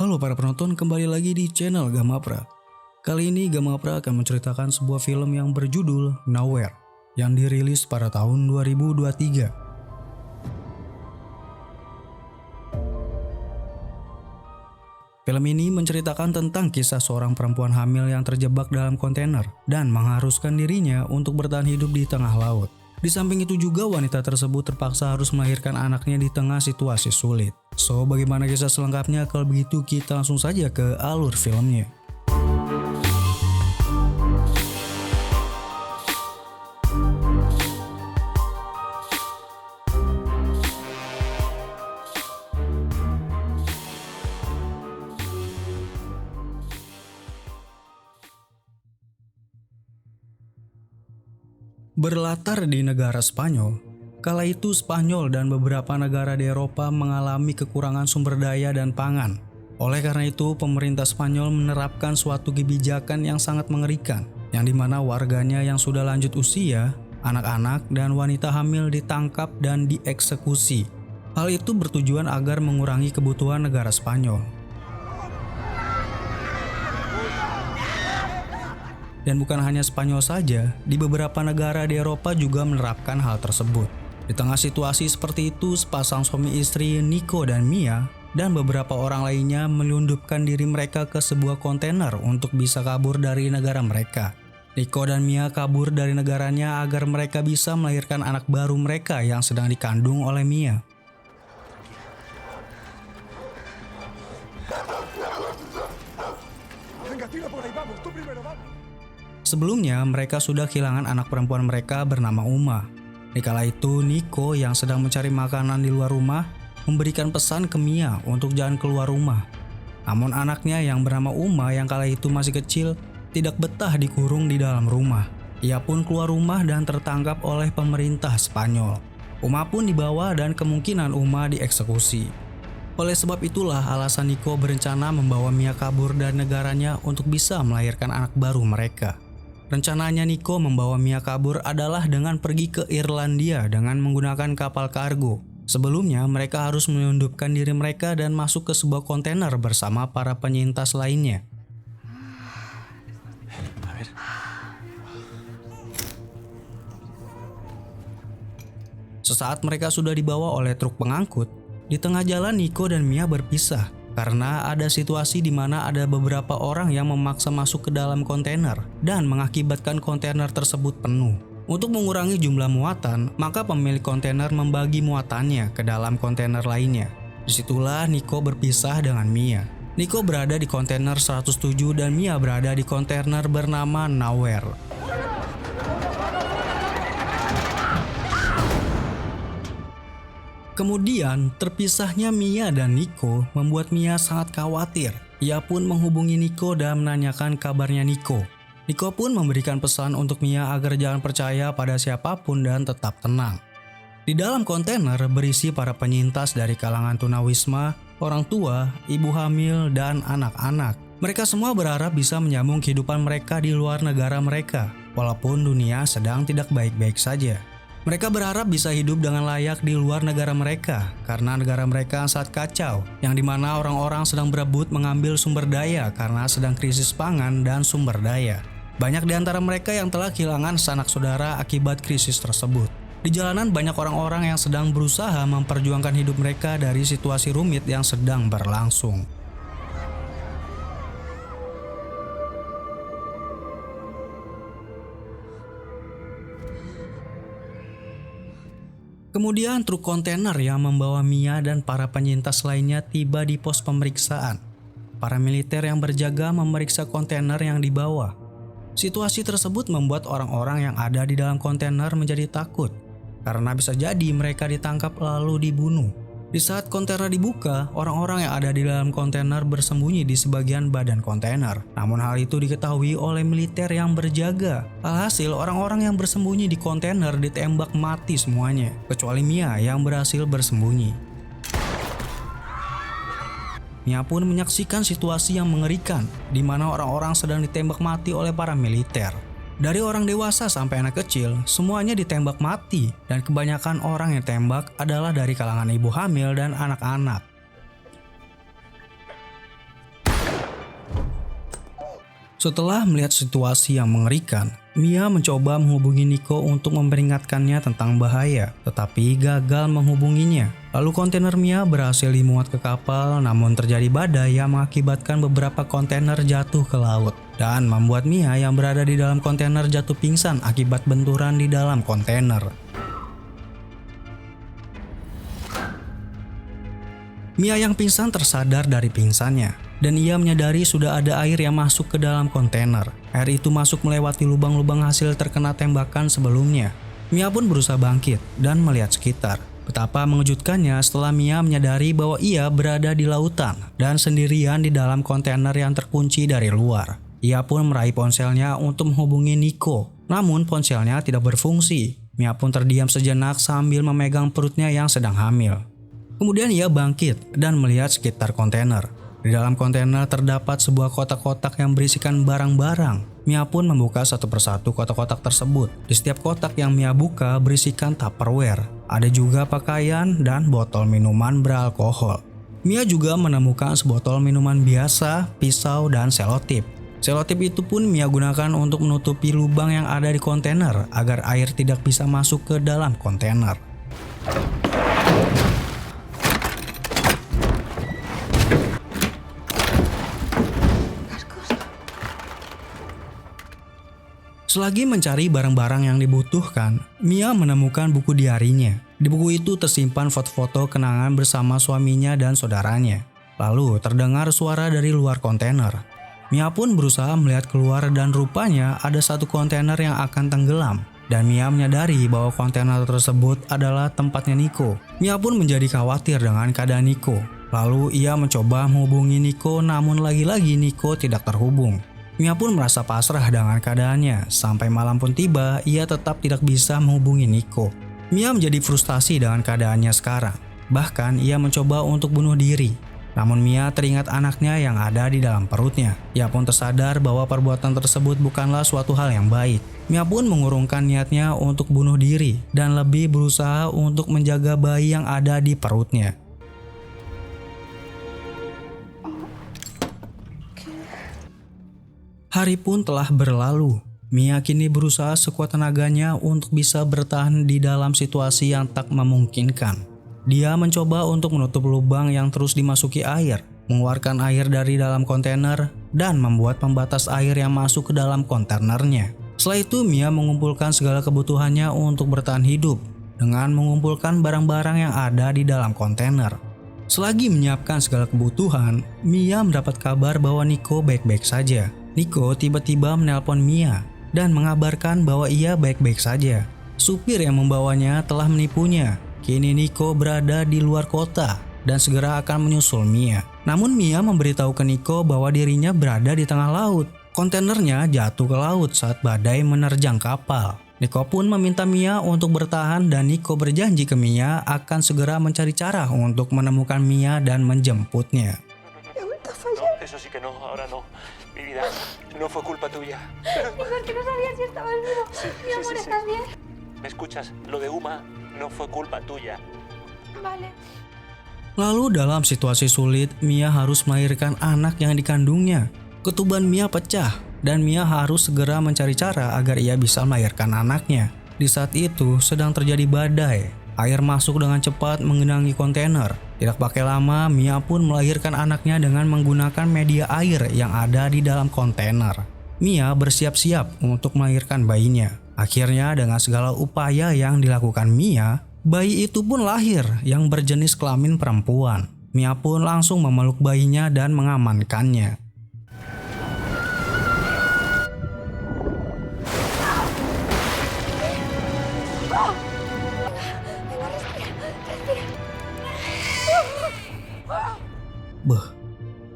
Halo para penonton, kembali lagi di channel Gamapra. Kali ini Gamapra akan menceritakan sebuah film yang berjudul Nowhere yang dirilis pada tahun 2023. Film ini menceritakan tentang kisah seorang perempuan hamil yang terjebak dalam kontainer dan mengharuskan dirinya untuk bertahan hidup di tengah laut. Di samping itu juga wanita tersebut terpaksa harus melahirkan anaknya di tengah situasi sulit. So, bagaimana kisah selengkapnya? Kalau begitu kita langsung saja ke alur filmnya. Berlatar di negara Spanyol, kala itu Spanyol dan beberapa negara di Eropa mengalami kekurangan sumber daya dan pangan. Oleh karena itu, pemerintah Spanyol menerapkan suatu kebijakan yang sangat mengerikan, yang dimana warganya yang sudah lanjut usia, anak-anak, dan wanita hamil ditangkap dan dieksekusi. Hal itu bertujuan agar mengurangi kebutuhan negara Spanyol. Dan bukan hanya Spanyol saja, di beberapa negara di Eropa juga menerapkan hal tersebut. Di tengah situasi seperti itu, sepasang suami istri Nico dan Mia dan beberapa orang lainnya menyelundupkan diri mereka ke sebuah kontainer untuk bisa kabur dari negara mereka. Nico dan Mia kabur dari negaranya agar mereka bisa melahirkan anak baru mereka yang sedang dikandung oleh Mia. Sebelumnya, mereka sudah kehilangan anak perempuan mereka bernama Uma. Dikala itu, Nico yang sedang mencari makanan di luar rumah memberikan pesan ke Mia untuk jangan keluar rumah. Namun anaknya yang bernama Uma yang kala itu masih kecil tidak betah dikurung di dalam rumah. Ia pun keluar rumah dan tertangkap oleh pemerintah Spanyol. Uma pun dibawa dan kemungkinan Uma dieksekusi. Oleh sebab itulah alasan Nico berencana membawa Mia kabur dari negaranya untuk bisa melahirkan anak baru mereka. Rencananya Nico membawa Mia kabur adalah dengan pergi ke Irlandia dengan menggunakan kapal kargo. Sebelumnya mereka harus menyelundupkan diri mereka dan masuk ke sebuah kontainer bersama para penyintas lainnya. Sesaat mereka sudah dibawa oleh truk pengangkut, di tengah jalan Nico dan Mia berpisah. Karena ada situasi di mana ada beberapa orang yang memaksa masuk ke dalam kontainer dan mengakibatkan kontainer tersebut penuh. Untuk mengurangi jumlah muatan, maka pemilik kontainer membagi muatannya ke dalam kontainer lainnya. Disitulah Nico berpisah dengan Mia. Nico berada di kontainer 107 dan Mia berada di kontainer bernama Nowhere. Kemudian, terpisahnya Mia dan Nico membuat Mia sangat khawatir. Ia pun menghubungi Nico dan menanyakan kabarnya Nico. Nico pun memberikan pesan untuk Mia agar jangan percaya pada siapapun dan tetap tenang. Di dalam kontainer berisi para penyintas dari kalangan tunawisma, orang tua, ibu hamil, dan anak-anak. Mereka semua berharap bisa menyambung kehidupan mereka di luar negara mereka, walaupun dunia sedang tidak baik-baik saja. Mereka berharap bisa hidup dengan layak di luar negara mereka karena negara mereka saat kacau, yang dimana orang-orang sedang berebut mengambil sumber daya karena sedang krisis pangan dan sumber daya. Banyak di antara mereka yang telah kehilangan sanak saudara akibat krisis tersebut. Di jalanan banyak orang-orang yang sedang berusaha memperjuangkan hidup mereka dari situasi rumit yang sedang berlangsung. Kemudian truk kontainer yang membawa Mia dan para penyintas lainnya tiba di pos pemeriksaan. Para militer yang berjaga memeriksa kontainer yang dibawa. Situasi tersebut membuat orang-orang yang ada di dalam kontainer menjadi takut, karena bisa jadi mereka ditangkap lalu dibunuh. Di saat kontainer dibuka, orang-orang yang ada di dalam kontainer bersembunyi di sebagian badan kontainer. Namun hal itu diketahui oleh militer yang berjaga. Alhasil orang-orang yang bersembunyi di kontainer ditembak mati semuanya, kecuali Mia yang berhasil bersembunyi. Mia pun menyaksikan situasi yang mengerikan, di mana orang-orang sedang ditembak mati oleh para militer. Dari orang dewasa sampai anak kecil, semuanya ditembak mati, dan kebanyakan orang yang tembak adalah dari kalangan ibu hamil dan anak-anak. Setelah melihat situasi yang mengerikan, Mia mencoba menghubungi Nico untuk memperingatkannya tentang bahaya, tetapi gagal menghubunginya. Lalu kontainer Mia berhasil dimuat ke kapal, namun terjadi badai yang mengakibatkan beberapa kontainer jatuh ke laut dan membuat Mia yang berada di dalam kontainer jatuh pingsan akibat benturan di dalam kontainer. Mia yang pingsan tersadar dari pingsannya, dan ia menyadari sudah ada air yang masuk ke dalam kontainer. Air itu masuk melewati lubang-lubang hasil terkena tembakan sebelumnya. Mia pun berusaha bangkit dan melihat sekitar. Betapa mengejutkannya setelah Mia menyadari bahwa ia berada di lautan dan sendirian di dalam kontainer yang terkunci dari luar. Ia pun meraih ponselnya untuk menghubungi Nico, namun ponselnya tidak berfungsi. Mia pun terdiam sejenak sambil memegang perutnya yang sedang hamil. Kemudian ia bangkit dan melihat sekitar kontainer. Di dalam kontainer terdapat sebuah kotak-kotak yang berisikan barang-barang. Mia pun membuka satu persatu kotak-kotak tersebut. Di setiap kotak yang Mia buka berisikan Tupperware. Ada juga pakaian dan botol minuman beralkohol. Mia juga menemukan sebotol minuman biasa, pisau, dan selotip. Selotip itu pun Mia gunakan untuk menutupi lubang yang ada di kontainer agar air tidak bisa masuk ke dalam kontainer. Selagi mencari barang-barang yang dibutuhkan, Mia menemukan buku diarinya. Di buku itu tersimpan foto-foto kenangan bersama suaminya dan saudaranya. Lalu terdengar suara dari luar kontainer. Mia pun berusaha melihat keluar dan rupanya ada satu kontainer yang akan tenggelam. Dan Mia menyadari bahwa kontainer tersebut adalah tempatnya Nico. Mia pun menjadi khawatir dengan keadaan Nico. Lalu ia mencoba menghubungi Nico, namun lagi-lagi Nico tidak terhubung. Mia pun merasa pasrah dengan keadaannya. Sampai malam pun tiba, ia tetap tidak bisa menghubungi Nico. Mia menjadi frustasi dengan keadaannya sekarang. Bahkan ia mencoba untuk bunuh diri. Namun Mia teringat anaknya yang ada di dalam perutnya. Ia pun tersadar bahwa perbuatan tersebut bukanlah suatu hal yang baik. Mia pun mengurungkan niatnya untuk bunuh diri dan lebih berusaha untuk menjaga bayi yang ada di perutnya. Hari pun telah berlalu. Mia kini berusaha sekuat tenaganya untuk bisa bertahan di dalam situasi yang tak memungkinkan. Dia mencoba untuk menutup lubang yang terus dimasuki air, mengeluarkan air dari dalam kontainer, dan membuat pembatas air yang masuk ke dalam kontainernya. Setelah itu Mia mengumpulkan segala kebutuhannya untuk bertahan hidup dengan mengumpulkan barang-barang yang ada di dalam kontainer. Selagi menyiapkan segala kebutuhan, Mia mendapat kabar bahwa Nico baik-baik saja. Nico tiba-tiba menelpon Mia dan mengabarkan bahwa ia baik-baik saja. Supir yang membawanya telah menipunya. Kini Nico berada di luar kota dan segera akan menyusul Mia. Namun Mia memberitahu ke Nico bahwa dirinya berada di tengah laut. Kontainernya jatuh ke laut saat badai menerjang kapal. Nico pun meminta Mia untuk bertahan dan Nico berjanji ke Mia akan segera mencari cara untuk menemukan Mia dan menjemputnya. Eso sí que no, ahora no. Mi vida, no fue culpa tuya. Mejor que no sabías si estabas vivo. Mi amor, sí. ¿estás bien? ¿Me escuchas? Lo de Uma no fue culpa tuya. Vale. Lalu dalam situasi sulit, Mia harus melahirkan anak yang dikandungnya. Ketuban Mia pecah dan Mia harus segera mencari cara agar ia bisa melahirkan anaknya. Di saat itu sedang terjadi badai. Air masuk dengan cepat menggenangi kontainer. Tidak pakai lama, Mia pun melahirkan anaknya dengan menggunakan media air yang ada di dalam kontainer. Mia bersiap-siap untuk melahirkan bayinya. Akhirnya dengan segala upaya yang dilakukan Mia, bayi itu pun lahir yang berjenis kelamin perempuan. Mia pun langsung memeluk bayinya dan mengamankannya.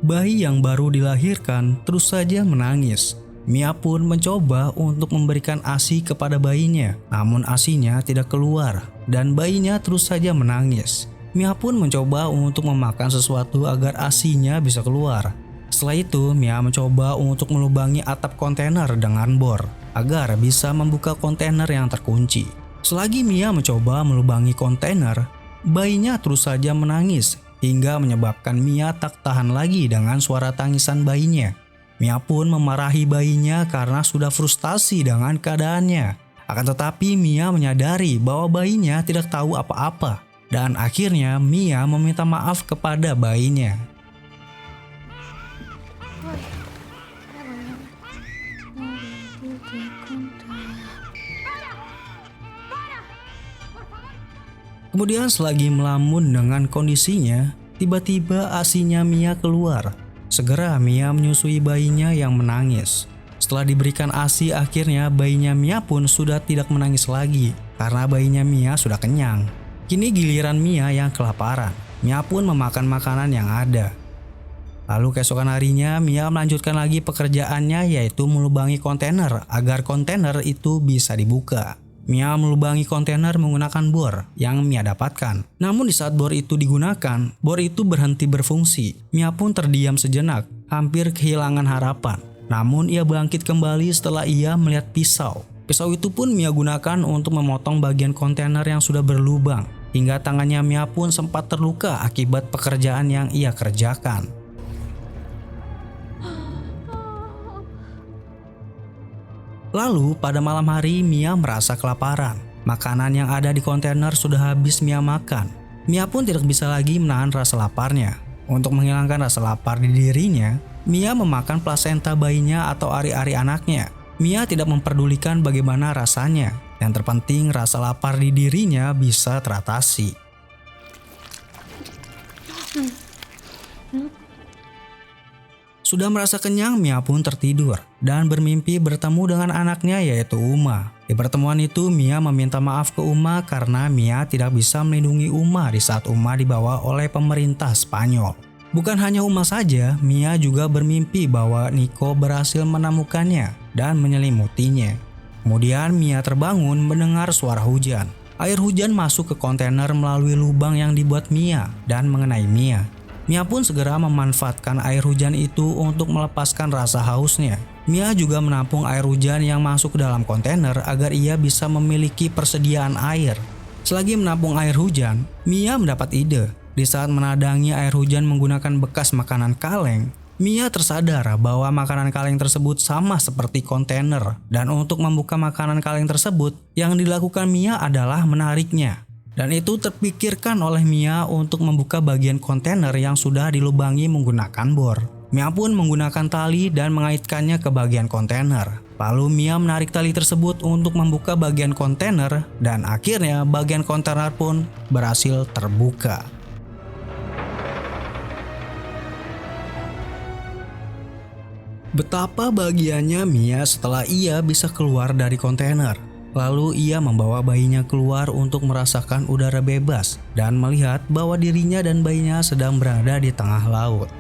Bayi yang baru dilahirkan terus saja menangis. Mia pun mencoba untuk memberikan ASI kepada bayinya, namun ASInya tidak keluar dan bayinya terus saja menangis. Mia pun mencoba untuk memakan sesuatu agar ASInya bisa keluar. Setelah itu, Mia mencoba untuk melubangi atap kontainer dengan bor agar bisa membuka kontainer yang terkunci. Selagi Mia mencoba melubangi kontainer, bayinya terus saja menangis hingga menyebabkan Mia tak tahan lagi dengan suara tangisan bayinya. Mia pun memarahi bayinya karena sudah frustasi dengan keadaannya. Akan tetapi Mia menyadari bahwa bayinya tidak tahu apa-apa. Dan akhirnya Mia meminta maaf kepada bayinya. Kemudian selagi melamun dengan kondisinya, tiba-tiba asinya Mia keluar. Segera Mia menyusui bayinya yang menangis. Setelah diberikan ASI, akhirnya bayinya Mia pun sudah tidak menangis lagi karena bayinya Mia sudah kenyang. Kini giliran Mia yang kelaparan. Mia pun memakan makanan yang ada. Lalu keesokan harinya Mia melanjutkan lagi pekerjaannya, yaitu melubangi kontainer agar kontainer itu bisa dibuka. Mia melubangi kontainer menggunakan bor yang Mia dapatkan. Namun di saat bor itu digunakan, bor itu berhenti berfungsi. Mia pun terdiam sejenak, hampir kehilangan harapan. Namun ia bangkit kembali setelah ia melihat pisau. Pisau itu pun Mia gunakan untuk memotong bagian kontainer yang sudah berlubang. Hingga tangannya Mia pun sempat terluka akibat pekerjaan yang ia kerjakan. Lalu pada malam hari Mia merasa kelaparan. Makanan yang ada di kontainer sudah habis Mia makan. Mia pun tidak bisa lagi menahan rasa laparnya. Untuk menghilangkan rasa lapar di dirinya, Mia memakan plasenta bayinya atau ari-ari anaknya. Mia tidak memperdulikan bagaimana rasanya. Yang terpenting rasa lapar di dirinya bisa teratasi. Sudah merasa kenyang, Mia pun tertidur dan bermimpi bertemu dengan anaknya yaitu Uma. Di pertemuan itu Mia meminta maaf ke Uma karena Mia tidak bisa melindungi Uma di saat Uma dibawa oleh pemerintah Spanyol. Bukan hanya Uma saja, Mia juga bermimpi bahwa Nico berhasil menemukannya dan menyelimutinya. Kemudian Mia terbangun mendengar suara hujan. Air hujan masuk ke kontainer melalui lubang yang dibuat Mia dan mengenai Mia. Mia pun segera memanfaatkan air hujan itu untuk melepaskan rasa hausnya. Mia juga menampung air hujan yang masuk ke dalam kontainer agar ia bisa memiliki persediaan air. Selagi menampung air hujan, Mia mendapat ide. Di saat menadangi air hujan menggunakan bekas makanan kaleng, Mia tersadar bahwa makanan kaleng tersebut sama seperti kontainer. Dan untuk membuka makanan kaleng tersebut, yang dilakukan Mia adalah menariknya. Dan itu terpikirkan oleh Mia untuk membuka bagian kontainer yang sudah dilubangi menggunakan bor. Mia pun menggunakan tali dan mengaitkannya ke bagian kontainer. Lalu Mia menarik tali tersebut untuk membuka bagian kontainer dan akhirnya bagian kontainer pun berhasil terbuka. Betapa bahagianya Mia setelah ia bisa keluar dari kontainer. Lalu ia membawa bayinya keluar untuk merasakan udara bebas dan melihat bahwa dirinya dan bayinya sedang berada di tengah laut.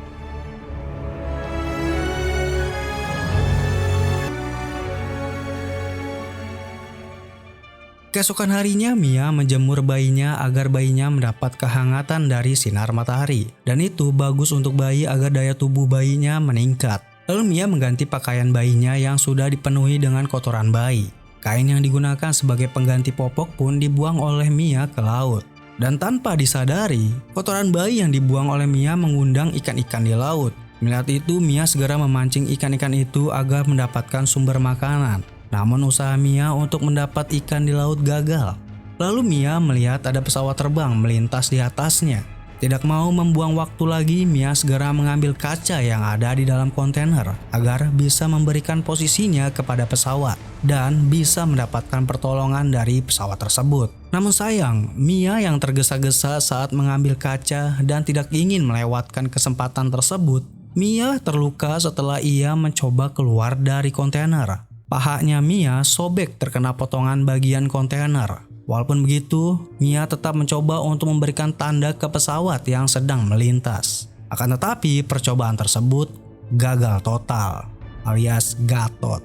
Keesokan harinya Mia menjemur bayinya agar bayinya mendapat kehangatan dari sinar matahari. Dan itu bagus untuk bayi agar daya tubuh bayinya meningkat. Lalu Mia mengganti pakaian bayinya yang sudah dipenuhi dengan kotoran bayi. Kain yang digunakan sebagai pengganti popok pun dibuang oleh Mia ke laut. Dan tanpa disadari, kotoran bayi yang dibuang oleh Mia mengundang ikan-ikan di laut. Melihat itu, Mia segera memancing ikan-ikan itu agar mendapatkan sumber makanan. Namun usaha Mia untuk mendapat ikan di laut gagal. Lalu Mia melihat ada pesawat terbang melintas di atasnya. Tidak mau membuang waktu lagi, Mia segera mengambil kaca yang ada di dalam kontainer agar bisa memberikan posisinya kepada pesawat dan bisa mendapatkan pertolongan dari pesawat tersebut. Namun sayang, Mia yang tergesa-gesa saat mengambil kaca dan tidak ingin melewatkan kesempatan tersebut, Mia terluka setelah ia mencoba keluar dari kontainer. Pahanya Mia sobek terkena potongan bagian kontainer. Walaupun begitu, Mia tetap mencoba untuk memberikan tanda ke pesawat yang sedang melintas. Akan tetapi percobaan tersebut gagal total, alias gatot.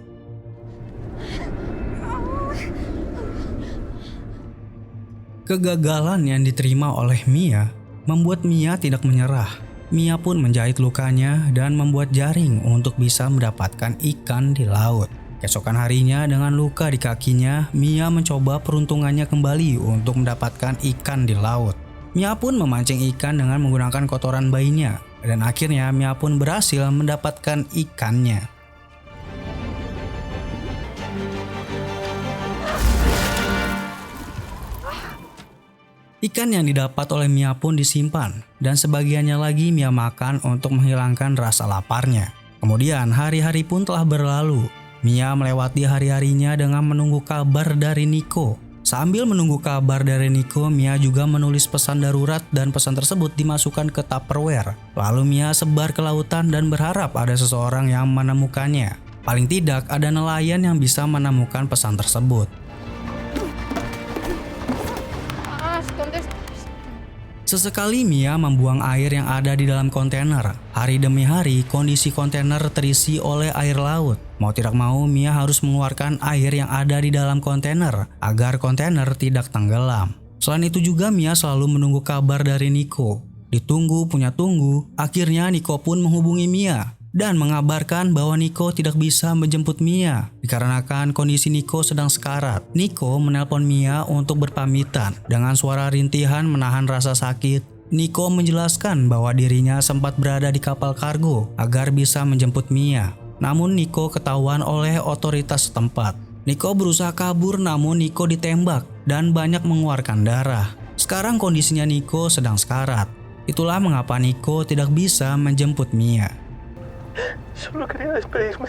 Kegagalan yang diterima oleh Mia membuat Mia tidak menyerah. Mia pun menjahit lukanya dan membuat jaring untuk bisa mendapatkan ikan di laut. Keesokan harinya dengan luka di kakinya, Mia mencoba peruntungannya kembali untuk mendapatkan ikan di laut. Mia pun memancing ikan dengan menggunakan kotoran bayinya. Dan akhirnya Mia pun berhasil mendapatkan ikannya. Ikan yang didapat oleh Mia pun disimpan dan sebagiannya lagi Mia makan untuk menghilangkan rasa laparnya. Kemudian hari-hari pun telah berlalu. Mia melewati hari-harinya dengan menunggu kabar dari Nico. Sambil menunggu kabar dari Nico, Mia juga menulis pesan darurat dan pesan tersebut dimasukkan ke Tupperware. Lalu Mia sebar ke lautan dan berharap ada seseorang yang menemukannya. Paling tidak ada nelayan yang bisa menemukan pesan tersebut. Sesekali Mia membuang air yang ada di dalam kontainer. Hari demi hari kondisi kontainer terisi oleh air laut. Mau tidak mau Mia harus mengeluarkan air yang ada di dalam kontainer agar kontainer tidak tenggelam. Selain itu juga Mia selalu menunggu kabar dari Nico. Ditunggu punya tunggu, akhirnya Nico pun menghubungi Mia dan mengabarkan bahwa Nico tidak bisa menjemput Mia dikarenakan kondisi Nico sedang sekarat. Nico menelpon Mia untuk berpamitan. Dengan suara rintihan menahan rasa sakit, Nico menjelaskan bahwa dirinya sempat berada di kapal kargo agar bisa menjemput Mia. Namun Nico ketahuan oleh otoritas setempat. Nico berusaha kabur namun Nico ditembak dan banyak mengeluarkan darah. Sekarang kondisinya Nico sedang sekarat. Itulah mengapa Nico tidak bisa menjemput Mia. Solo quería despedirme.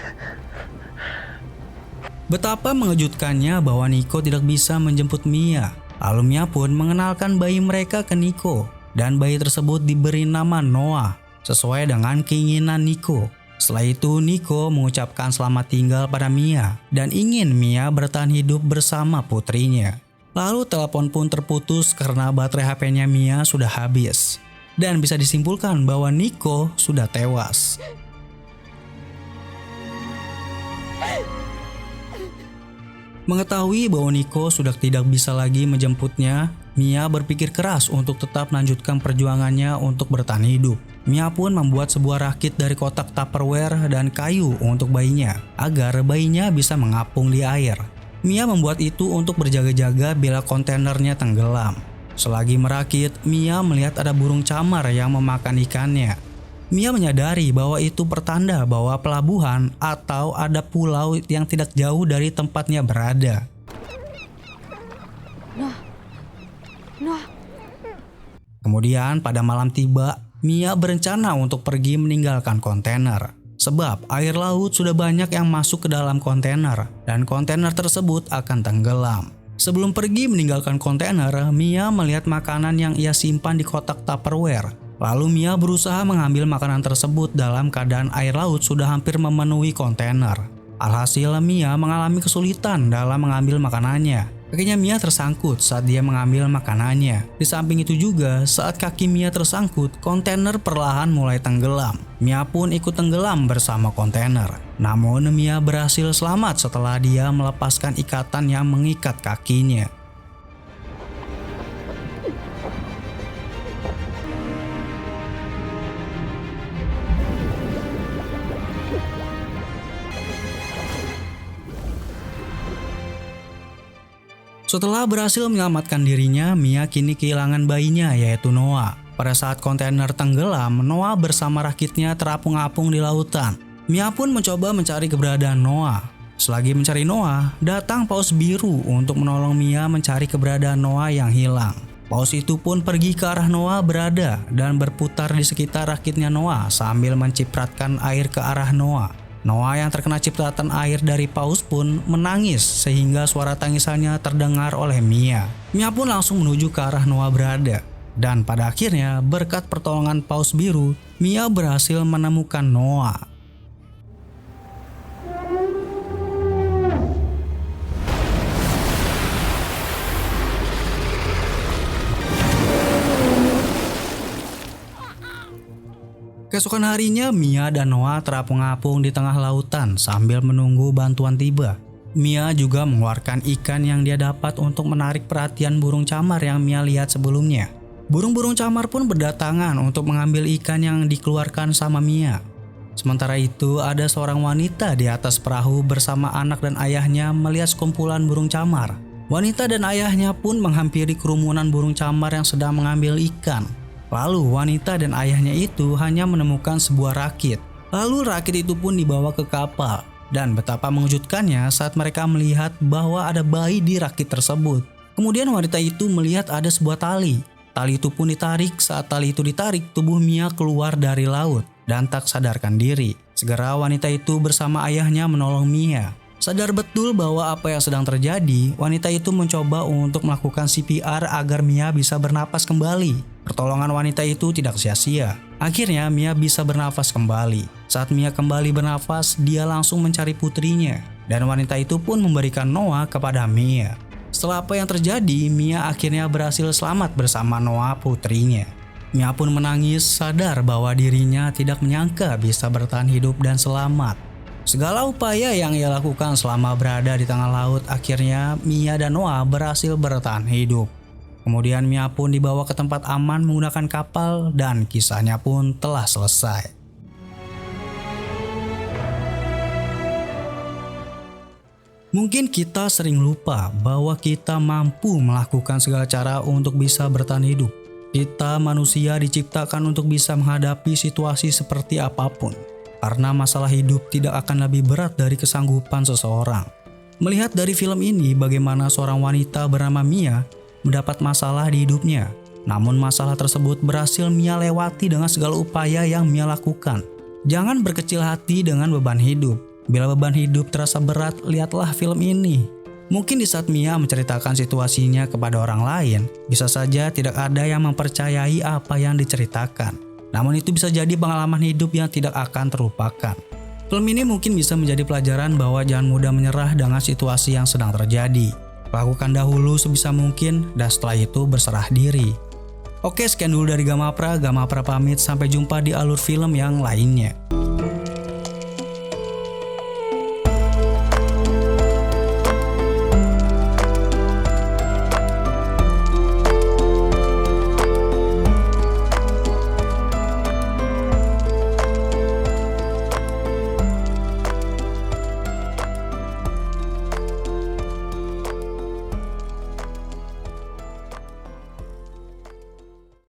Betapa mengejutkannya bahwa Nico tidak bisa menjemput Mia. Lalu Mia pun mengenalkan bayi mereka ke Nico. Dan bayi tersebut diberi nama Noah sesuai dengan keinginan Nico. Setelah itu Nico mengucapkan selamat tinggal pada Mia dan ingin Mia bertahan hidup bersama putrinya. Lalu telepon pun terputus karena baterai HP-nya Mia sudah habis. Dan bisa disimpulkan bahwa Nico sudah tewas. Mengetahui bahwa Nico sudah tidak bisa lagi menjemputnya, Mia berpikir keras untuk tetap melanjutkan perjuangannya untuk bertahan hidup. Mia pun membuat sebuah rakit dari kotak Tupperware dan kayu untuk bayinya, agar bayinya bisa mengapung di air. Mia membuat itu untuk berjaga-jaga bila kontainernya tenggelam. Selagi merakit, Mia melihat ada burung camar yang memakan ikannya. Mia menyadari bahwa itu pertanda bahwa pelabuhan atau ada pulau yang tidak jauh dari tempatnya berada. Kemudian pada malam tiba, Mia berencana untuk pergi meninggalkan kontainer. Sebab air laut sudah banyak yang masuk ke dalam kontainer dan kontainer tersebut akan tenggelam. Sebelum pergi meninggalkan kontainer, Mia melihat makanan yang ia simpan di kotak Tupperware. Lalu Mia berusaha mengambil makanan tersebut dalam keadaan air laut sudah hampir memenuhi kontainer. Alhasil Mia mengalami kesulitan dalam mengambil makanannya. Kakinya Mia tersangkut saat dia mengambil makanannya. Di samping itu juga saat kaki Mia tersangkut, kontainer perlahan mulai tenggelam. Mia pun ikut tenggelam bersama kontainer. Namun Mia berhasil selamat setelah dia melepaskan ikatan yang mengikat kakinya. Setelah berhasil menyelamatkan dirinya, Mia kini kehilangan bayinya yaitu Noah. Pada saat kontainer tenggelam, Noah bersama rakitnya terapung-apung di lautan. Mia pun mencoba mencari keberadaan Noah. Selagi mencari Noah, datang paus biru untuk menolong Mia mencari keberadaan Noah yang hilang. Paus itu pun pergi ke arah Noah berada dan berputar di sekitar rakitnya Noah sambil mencipratkan air ke arah Noah. Noah yang terkena cipratan air dari paus pun menangis sehingga suara tangisannya terdengar oleh Mia. Mia pun langsung menuju ke arah Noah berada. Dan pada akhirnya berkat pertolongan paus biru, Mia berhasil menemukan Noah. Keesokan harinya, Mia dan Noah terapung-apung di tengah lautan sambil menunggu bantuan tiba. Mia juga mengeluarkan ikan yang dia dapat untuk menarik perhatian burung camar yang Mia lihat sebelumnya. Burung-burung camar pun berdatangan untuk mengambil ikan yang dikeluarkan sama Mia. Sementara itu, ada seorang wanita di atas perahu bersama anak dan ayahnya melihat sekumpulan burung camar. Wanita dan ayahnya pun menghampiri kerumunan burung camar yang sedang mengambil ikan. Lalu wanita dan ayahnya itu hanya menemukan sebuah rakit. Lalu rakit itu pun dibawa ke kapal. Dan betapa mengejutkannya saat mereka melihat bahwa ada bayi di rakit tersebut. Kemudian wanita itu melihat ada sebuah tali. Tali itu pun ditarik. Saat tali itu ditarik, tubuh Mia keluar dari laut dan tak sadarkan diri. Segera wanita itu bersama ayahnya menolong Mia. Sadar betul bahwa apa yang sedang terjadi, wanita itu mencoba untuk melakukan CPR agar Mia bisa bernapas kembali. Pertolongan wanita itu tidak sia-sia. Akhirnya Mia bisa bernafas kembali. Saat Mia kembali bernafas, dia langsung mencari putrinya. Dan wanita itu pun memberikan Noah kepada Mia. Setelah apa yang terjadi, Mia akhirnya berhasil selamat bersama Noah putrinya. Mia pun menangis sadar bahwa dirinya tidak menyangka bisa bertahan hidup dan selamat. Segala upaya yang ia lakukan selama berada di tengah laut, akhirnya Mia dan Noah berhasil bertahan hidup. Kemudian Mia pun dibawa ke tempat aman menggunakan kapal dan kisahnya pun telah selesai. Mungkin kita sering lupa bahwa kita mampu melakukan segala cara untuk bisa bertahan hidup. Kita manusia diciptakan untuk bisa menghadapi situasi seperti apapun. Karena masalah hidup tidak akan lebih berat dari kesanggupan seseorang. Melihat dari film ini bagaimana seorang wanita bernama Mia mendapat masalah di hidupnya. Namun masalah tersebut berhasil Mia lewati dengan segala upaya yang Mia lakukan. Jangan berkecil hati dengan beban hidup. Bila beban hidup terasa berat, lihatlah film ini. Mungkin di saat Mia menceritakan situasinya kepada orang lain, bisa saja tidak ada yang mempercayai apa yang diceritakan. Namun itu bisa jadi pengalaman hidup yang tidak akan terlupakan. Film ini mungkin bisa menjadi pelajaran bahwa jangan mudah menyerah dengan situasi yang sedang terjadi. Lakukan dahulu sebisa mungkin dan setelah itu berserah diri. Oke, sekian dulu dari Gamapra. Gamapra pamit, sampai jumpa di alur film yang lainnya.